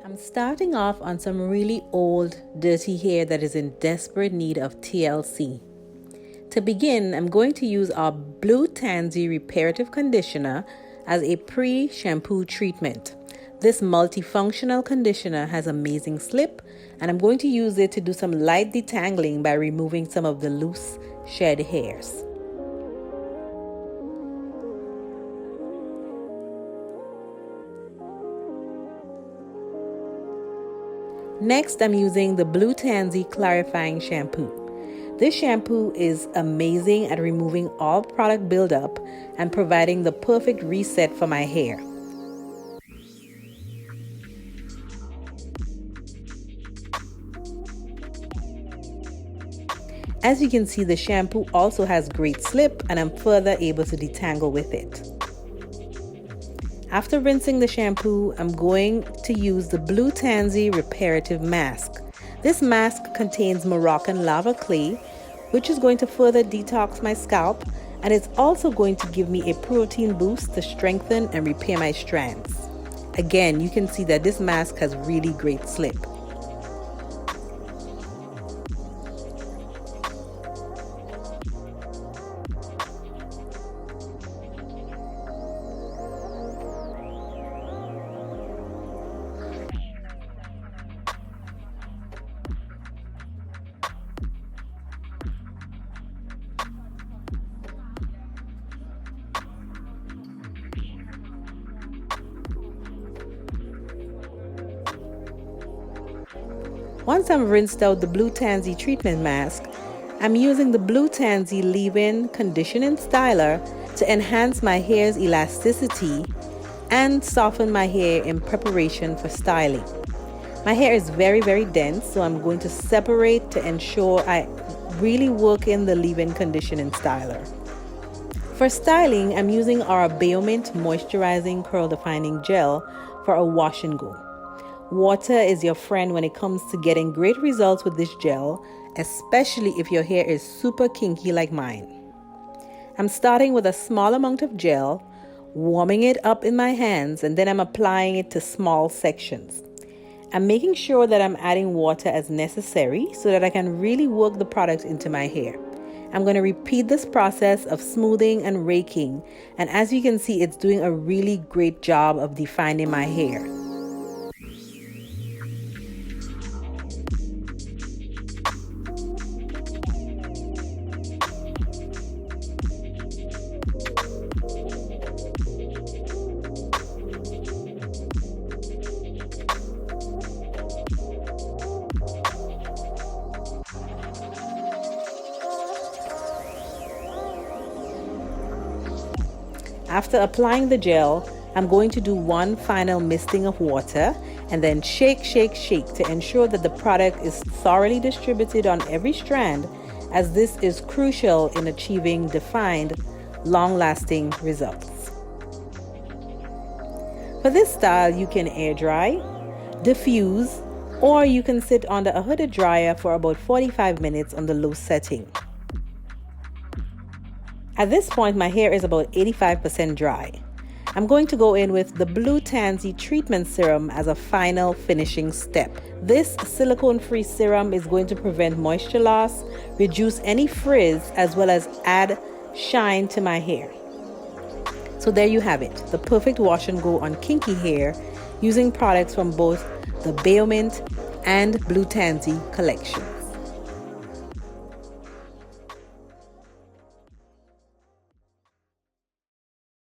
I'm starting off on some really old, dirty hair that is in desperate need of TLC. To begin, I'm going to use our Blue Tansy Reparative Conditioner as a pre-shampoo treatment. This multifunctional conditioner has amazing slip, and I'm going to use it to do some light detangling by removing some of the loose shed hairs. Next, I'm using the Blue Tansy Clarifying Shampoo. This shampoo is amazing at removing all product buildup and providing the perfect reset for my hair. As you can see, the shampoo also has great slip, and I'm further able to detangle with it. After rinsing the shampoo, I'm going to use the Blue Tansy Reparative Mask. This mask contains Moroccan lava clay, which is going to further detox my scalp, and it's also going to give me a protein boost to strengthen and repair my strands. Again, you can see that this mask has really great slip. Once I'm rinsed out the Blue Tansy treatment mask, I'm using the Blue Tansy leave-in conditioning styler to enhance my hair's elasticity and soften my hair in preparation for styling. My hair is very dense, so I'm going to separate to ensure I really work in the leave-in conditioning styler. For styling, I'm using our Mint Moisturizing Curl Defining Gel for a wash and go. Water is your friend when it comes to getting great results with this gel, especially if your hair is super kinky like mine. I'm starting with a small amount of gel, warming it up in my hands, and then I'm applying it to small sections. I'm making sure that I'm adding water as necessary so that I can really work the product into my hair. I'm going to repeat this process of smoothing and raking, and as you can see, it's doing a really great job of defining my hair. After applying the gel, I'm going to do one final misting of water and then shake to ensure that the product is thoroughly distributed on every strand, as this is crucial in achieving defined, long-lasting results. For this style, you can air dry, diffuse, or you can sit under a hooded dryer for about 45 minutes on the low setting. At this point, my hair is about 85% dry. I'm going to go in with the Blue Tansy Treatment Serum as a final finishing step. This silicone-free serum is going to prevent moisture loss, reduce any frizz, as well as add shine to my hair. So there you have it, the perfect wash and go on kinky hair using products from both the Mint and Blue Tansy collection.